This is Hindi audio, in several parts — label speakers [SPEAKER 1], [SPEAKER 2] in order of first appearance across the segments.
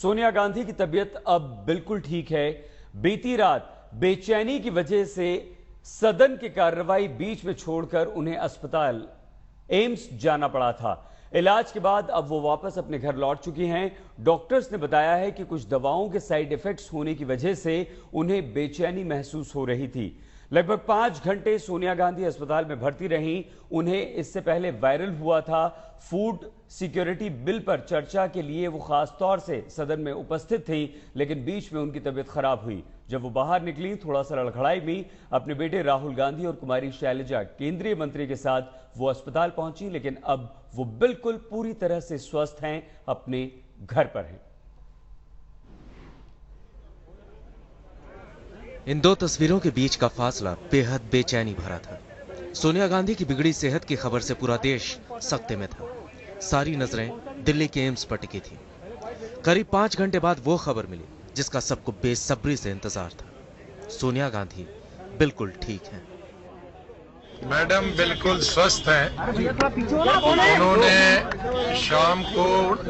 [SPEAKER 1] सोनिया गांधी की तबीयत अब बिल्कुल ठीक है। बीती रात बेचैनी की वजह से सदन की कार्रवाई बीच में छोड़कर उन्हें अस्पताल एम्स जाना पड़ा था। इलाज के बाद अब वो वापस अपने घर लौट चुकी हैं। डॉक्टर्स ने बताया है कि कुछ दवाओं के साइड इफेक्ट्स होने की वजह से उन्हें बेचैनी महसूस हो रही थी। लगभग 5 घंटे सोनिया गांधी अस्पताल में भर्ती रहीं। उन्हें इससे पहले वायरल हुआ था फूड सिक्योरिटी बिल पर चर्चा के लिए वो खास तौर से सदन में उपस्थित थी, लेकिन बीच में उनकी तबीयत खराब हुई। जब वो बाहर निकली, थोड़ा सा लड़खड़ाई भी। अपने बेटे राहुल गांधी और कुमारी शैलजा केंद्रीय मंत्री के साथ वो अस्पताल पहुंची, लेकिन अब वो बिल्कुल पूरी तरह से स्वस्थ हैं, अपने घर पर हैं।
[SPEAKER 2] इन दो तस्वीरों के बीच का फासला बेहद बेचैनी भरा था। सोनिया गांधी की बिगड़ी सेहत की खबर से पूरा देश सख्ते में था। सारी नजरें दिल्ली के एम्स पर टिकी थी। करीब 5 घंटे बाद वो खबर मिली जिसका सबको बेसब्री से इंतजार था। सोनिया गांधी बिल्कुल ठीक हैं।
[SPEAKER 3] मैडम बिल्कुल स्वस्थ हैं। उन्होंने शाम को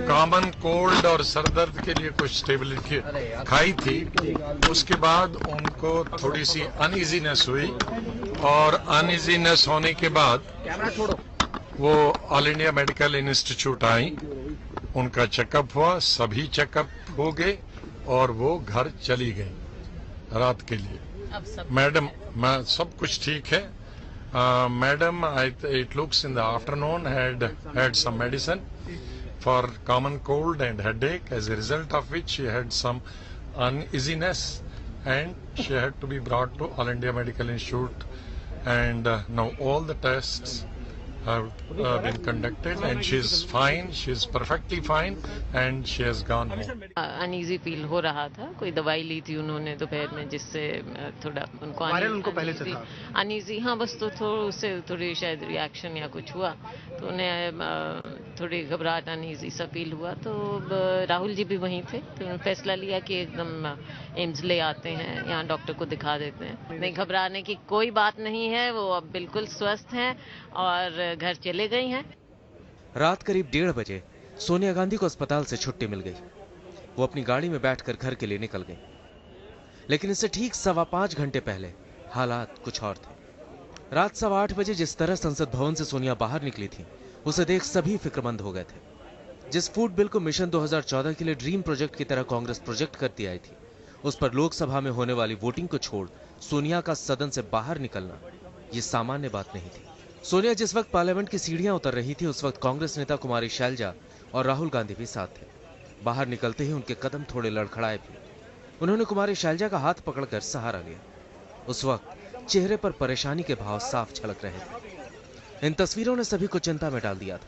[SPEAKER 3] कॉमन कोल्ड और सर दर्द के लिए कुछ टेबलेट खाई थी। उसके बाद उनको थोड़ी सी अनइजीनेस हुई और अनइजीनेस होने के बाद वो ऑल इंडिया मेडिकल इंस्टीट्यूट आई। उनका चेकअप हुआ, सभी चेकअप हो गए और वो घर चली गई रात के लिए। मैडम सब कुछ ठीक है। Madam, it looks in the afternoon had some medicine for common cold and headache, as a result of which she had some uneasiness and she had to be brought to All India Medical Institute, and now all the tests have been conducted and she is fine, she is perfectly fine and she has gone home.
[SPEAKER 4] Uneasy feel हो रहा था। कोई दवाई ली थी उन्होंने दोपहर में, जिससे थोड़ा उनको पहले से था अनईजी। हाँ, बस तो उससे थोड़ी शायद रिएक्शन या कुछ हुआ तो उन्हें थोड़ी घबराहट अनईजी सा फील हुआ। तो राहुल जी भी वहीं थे तो उन्होंने फैसला लिया कि एकदम एम्स ले आते हैं, यहाँ डॉक्टर को दिखा देते हैं। नहीं, घबराने की कोई बात नहीं है, वो अब बिल्कुल स्वस्थ हैं और घर चले गई हैं।
[SPEAKER 2] रात करीब 1:30 बजे सोनिया गांधी को अस्पताल से छुट्टी मिल गई। वो अपनी गाड़ी में बैठकर घर के लिए निकल गई। लेकिन इससे ठीक 5.25 घंटे पहले हालात कुछ और थे। रात 8:15 बजे जिस तरह संसद भवन से सोनिया बाहर निकली थी, उसे देख सभी फिक्रमंद हो गए थे। जिस फूड बिल को मिशन 2014 के लिए ड्रीम प्रोजेक्ट की तरह कांग्रेस प्रोजेक्ट करती आई थी, उस पर लोकसभा में होने वाली वोटिंग को छोड़ सोनिया का सदन से बाहर निकलना ये सामान्य बात नहीं थी। सोनिया जिस वक्त पार्लियामेंट की सीढ़ियां उतर रही थी, उस वक्त कांग्रेस नेता कुमारी शैलजा और राहुल गांधी भी साथ थे। बाहर निकलते ही उनके कदम थोड़े लड़खड़ाए भी। उन्होंने कुमारी शैलजा का हाथ पकड़कर सहारा लिया। उस वक्त चेहरे पर परेशानी के भाव साफ झलक रहे थे। इन तस्वीरों ने सभी को चिंता में डाल दिया था।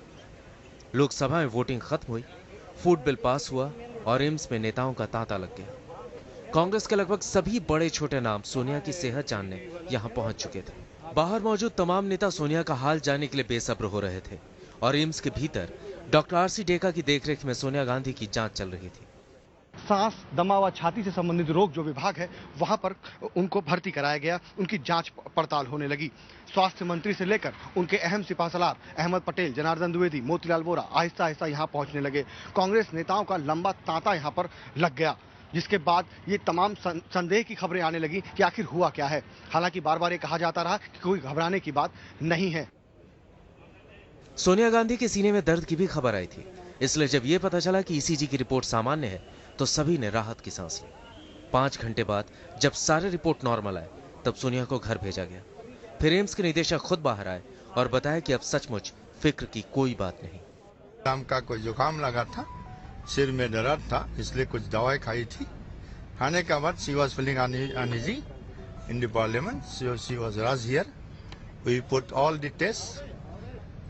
[SPEAKER 2] लोकसभा में वोटिंग खत्म हुई, फूड बिल पास हुआ और एम्स में नेताओं का तांता लग गया। कांग्रेस के लगभग सभी बड़े छोटे नाम सोनिया की सेहत जानने यहां पहुंच चुके थे। बाहर मौजूद तमाम नेता सोनिया का हाल जानने के लिए बेसब्र हो रहे थे और एम्स के भीतर डॉक्टर आरसी डेका की देखरेख में सोनिया गांधी की जांच चल रही थी।
[SPEAKER 5] सांस, दमा व छाती से संबंधित रोग जो विभाग है वहां पर उनको भर्ती कराया गया। उनकी जांच पड़ताल होने लगी। स्वास्थ्य मंत्री से लेकर उनके अहम सिपहसालार अहमद पटेल, जनार्दन द्विवेदी, मोतीलाल वोरा आहिस्ता आहिस्ता यहां पहुंचने लगे। कांग्रेस नेताओं का लंबा तांता यहां पर लग गया, जिसके बाद ये तमाम संदेह की खबरें आने लगी कि आखिर हुआ क्या है। हालांकि बार बार ये कहा जाता रहा कि कोई घबराने की बात नहीं है।
[SPEAKER 2] सोनिया गांधी के सीने में दर्द की भी खबर आई थी, इसलिए जब यह पता चला कि ईसीजी की रिपोर्ट सामान्य है तो सभी ने राहत की सांस ली। 5 घंटे बाद जब सारे रिपोर्ट नॉर्मल आए, तब सोनिया को घर भेजा गया। फिर एम्स के निदेशक खुद बाहर आए और बताया कि अब सचमुच फिक्र की कोई बात नहीं।
[SPEAKER 6] नाम का कोई जुकाम लगा था, सिर में दर्द था, इसलिए कुछ दवाई खाई थी। खाने के बाद she was feeling uneasy in the parliament, so she was rush here. We put all the test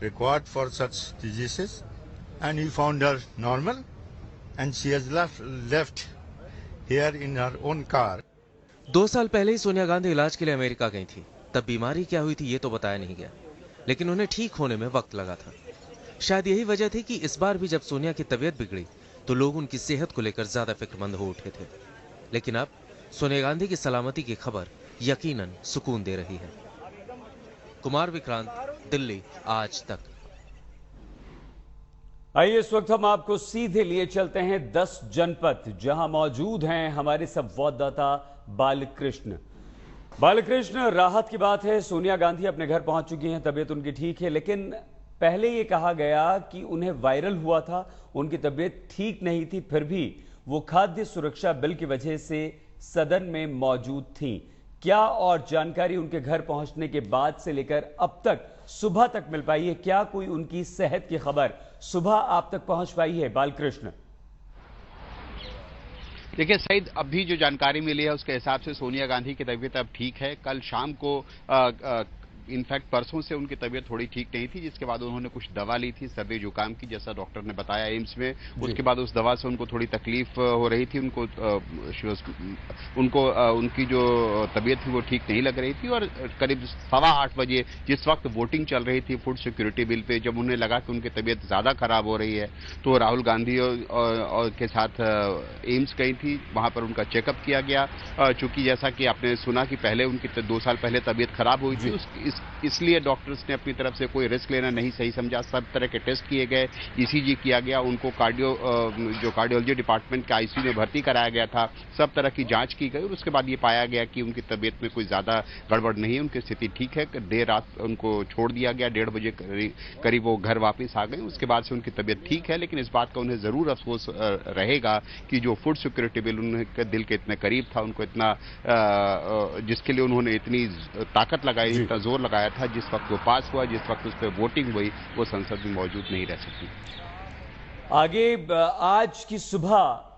[SPEAKER 6] required for such diseases and we found her normal and she has left here in her own car.
[SPEAKER 2] 2 साल पहले ही सोनिया गांधी इलाज के लिए अमेरिका गई थी। तब बीमारी क्या हुई थी ये तो बताया नहीं गया, लेकिन उन्हें ठीक होने में वक्त लगा था। शायद यही वजह थी कि इस बार भी जब सोनिया की तबीयत बिगड़ी तो लोग उनकी सेहत को लेकर ज्यादा फिक्रमंद हो उठे थे। लेकिन अब सोनिया गांधी की सलामती की खबर यकीनन सुकून दे रही है। कुमार विक्रांत, दिल्ली आज तक।
[SPEAKER 1] आइए इस वक्त हम आपको सीधे लिए चलते हैं 10 जनपद, जहां मौजूद हैं हमारे संवाददाता बालकृष्ण। बालकृष्ण, राहत की बात है, सोनिया गांधी अपने घर पहुंच चुकी हैं, तबीयत उनकी ठीक है, लेकिन पहले ये कहा गया कि उन्हें वायरल हुआ था, उनकी तबीयत ठीक नहीं थी, फिर भी वो खाद्य सुरक्षा बिल की वजह से सदन में मौजूद थीं। क्या और जानकारी उनके घर पहुंचने के बाद से लेकर अब तक सुबह तक मिल पाई है? क्या कोई उनकी सेहत की खबर सुबह आप तक पहुंच पाई है बालकृष्ण?
[SPEAKER 7] देखिए सईद, अभी जो जानकारी मिली है उसके हिसाब से सोनिया गांधी की तबीयत अब ठीक है। कल शाम को इनफैक्ट परसों से उनकी तबीयत थोड़ी ठीक नहीं थी, जिसके बाद उन्होंने कुछ दवा ली थी सर्दी जुकाम की, जैसा डॉक्टर ने बताया एम्स में। उसके बाद उस दवा से उनको थोड़ी तकलीफ हो रही थी, उनकी जो तबीयत थी वो ठीक नहीं लग रही थी। और करीब 8:15 बजे जिस वक्त वोटिंग चल रही थी फूड सिक्योरिटी बिल पे, जब उन्हें लगा कि उनकी तबीयत ज्यादा खराब हो रही है, तो राहुल गांधी और के साथ एम्स गई थी। वहां पर उनका चेकअप किया गया। चूंकि जैसा कि आपने सुना कि पहले उनकी 2 साल पहले तबीयत खराब हुई थी, इसलिए डॉक्टर्स ने अपनी तरफ से कोई रिस्क लेना नहीं सही समझा। सब तरह के टेस्ट किए गए, ईसीजी किया गया, उनको कार्डियोलॉजी डिपार्टमेंट के आईसीयू में भर्ती कराया गया था, सब तरह की जांच की गई और उसके बाद ये पाया गया कि उनकी तबीयत में कोई ज्यादा गड़बड़ नहीं है, उनकी स्थिति ठीक है। देर रात उनको छोड़ दिया गया, 1:30 बजे करीब वो घर वापस आ गए। उसके बाद से उनकी तबीयत ठीक है, लेकिन इस बात का उन्हें जरूर अफसोस रहेगा कि जो फूड सिक्योरिटी बिल उनके दिल के इतने करीब था, उनको इतना जिसके लिए उन्होंने इतनी ताकत लगाई, इतना जोर लगाया था, जिस वक्त वो पास हुआ, जिस वक्त उस पर वोटिंग हुई, वो संसद में मौजूद नहीं रह सकी।
[SPEAKER 1] आगे आज की सुबह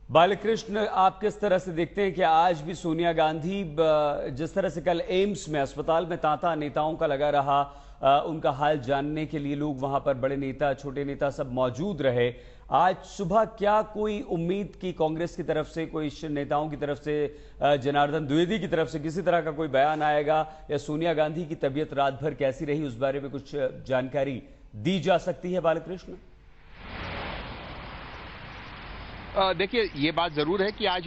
[SPEAKER 1] बालकृष्ण, आप किस तरह से देखते हैं कि आज भी सोनिया गांधी, जिस तरह से कल एम्स में अस्पताल में तांता नेताओं का लगा रहा, उनका हाल जानने के लिए लोग वहां पर बड़े नेता छोटे नेता सब मौजूद रहे, आज सुबह क्या कोई उम्मीद की कांग्रेस की तरफ से, कोई नेताओं की तरफ से, जनार्दन द्विवेदी की तरफ से किसी तरह का कोई बयान आएगा, या सोनिया गांधी की तबीयत रात भर कैसी रही उस बारे में कुछ जानकारी दी जा सकती है बालकृष्ण?
[SPEAKER 7] देखिए, ये बात जरूर है कि आज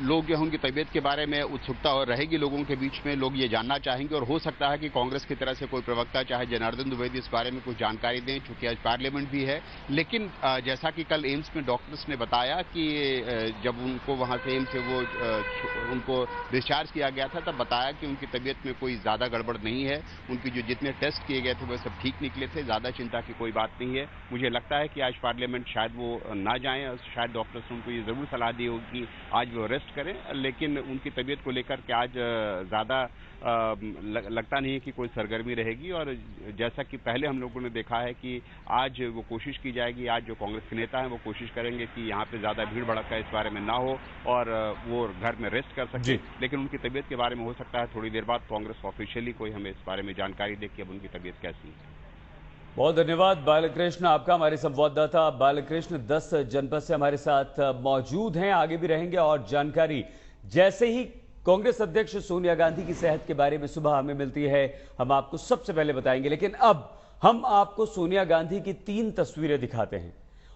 [SPEAKER 7] लोग जो उनकी तबीयत के बारे में उत्सुकता और रहेगी लोगों के बीच में, लोग ये जानना चाहेंगे और हो सकता है कि कांग्रेस की तरह से कोई प्रवक्ता चाहे जनार्दन द्विवेदी इस बारे में कुछ जानकारी दें, चूंकि आज पार्लियामेंट भी है। लेकिन जैसा कि कल एम्स में डॉक्टर्स ने बताया कि जब उनको वहां से एम्स से वो उनको डिस्चार्ज किया गया था, तब बताया कि उनकी तबीयत में कोई ज्यादा गड़बड़ नहीं है, उनकी जो जितने टेस्ट किए गए थे वो सब ठीक निकले थे, ज्यादा चिंता की कोई बात नहीं है। मुझे लगता है कि आज पार्लियामेंट शायद वो ना जाएं, और शायद डॉक्टर्स उनको ये जरूर सलाह दी होगी कि आज वो रेस्ट करें, लेकिन उनकी तबीयत को लेकर के आज ज्यादा लगता नहीं है कि कोई सरगर्मी रहेगी। और जैसा कि पहले हम लोगों ने देखा है कि आज वो कोशिश की जाएगी, आज जो कांग्रेस के नेता हैं वो कोशिश करेंगे कि यहाँ पे ज्यादा भीड़ भड़का इस बारे में ना हो और वो घर में रेस्ट कर सके। लेकिन उनकी तबीयत के बारे में हो सकता है थोड़ी देर बाद कांग्रेस ऑफिशियली कोई हमें इस बारे में जानकारी दे कि अब उनकी तबीयत कैसी है।
[SPEAKER 1] बहुत धन्यवाद बालकृष्ण आपका। हमारे संवाददाता बालकृष्ण 10 जनपद से हमारे साथ मौजूद हैं, आगे भी रहेंगे और जानकारी जैसे ही कांग्रेस अध्यक्ष सोनिया गांधी की सेहत के बारे में सुबह हमें मिलती है हम आपको सबसे पहले बताएंगे। लेकिन अब हम आपको सोनिया गांधी की 3 तस्वीरें दिखाते हैं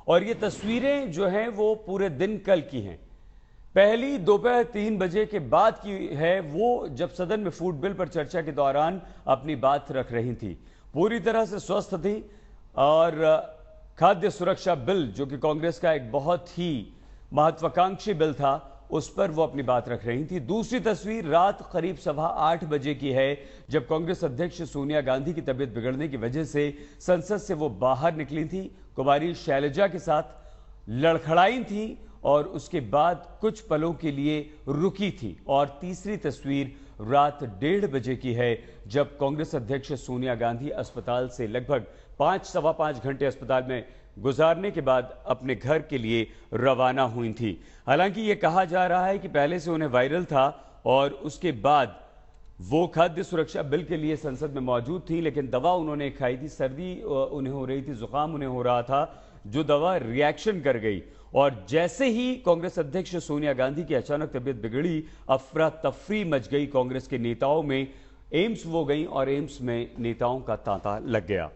[SPEAKER 1] और ये तस्वीरें जो हैं वो पूरे दिन कल की हैं। पहली दोपहर 3 बजे के बाद की है, वो जब सदन में फूड बिल पर चर्चा के दौरान अपनी बात रख रही थी, पूरी तरह से स्वस्थ थी और खाद्य सुरक्षा बिल जो कि कांग्रेस का एक बहुत ही महत्वाकांक्षी बिल था, उस पर वो अपनी बात रख रही थी। दूसरी तस्वीर रात करीब 8:15 बजे की है, जब कांग्रेस अध्यक्ष सोनिया गांधी की तबीयत बिगड़ने की वजह से संसद से वो बाहर निकली थी, कुमारी शैलजा के साथ लड़खड़ाई थी और उसके बाद कुछ पलों के लिए रुकी थी। और तीसरी तस्वीर रात 1:30 बजे की है, जब कांग्रेस अध्यक्ष सोनिया गांधी अस्पताल से लगभग 5-सवा 5 घंटे अस्पताल में गुजारने के बाद अपने घर के लिए रवाना हुई थी। हालांकि ये कहा जा रहा है कि पहले से उन्हें वायरल था और उसके बाद वो खाद्य सुरक्षा बिल के लिए संसद में मौजूद थी, लेकिन दवा उन्होंने खाई थी, सर्दी उन्हें हो रही थी, जुकाम उन्हें हो रहा था, जो दवा रिएक्शन कर गई और जैसे ही कांग्रेस अध्यक्ष सोनिया गांधी की अचानक तबीयत बिगड़ी, अफरा तफरी मच गई कांग्रेस के नेताओं में। एम्स वो गई और एम्स में नेताओं का तांता लग गया।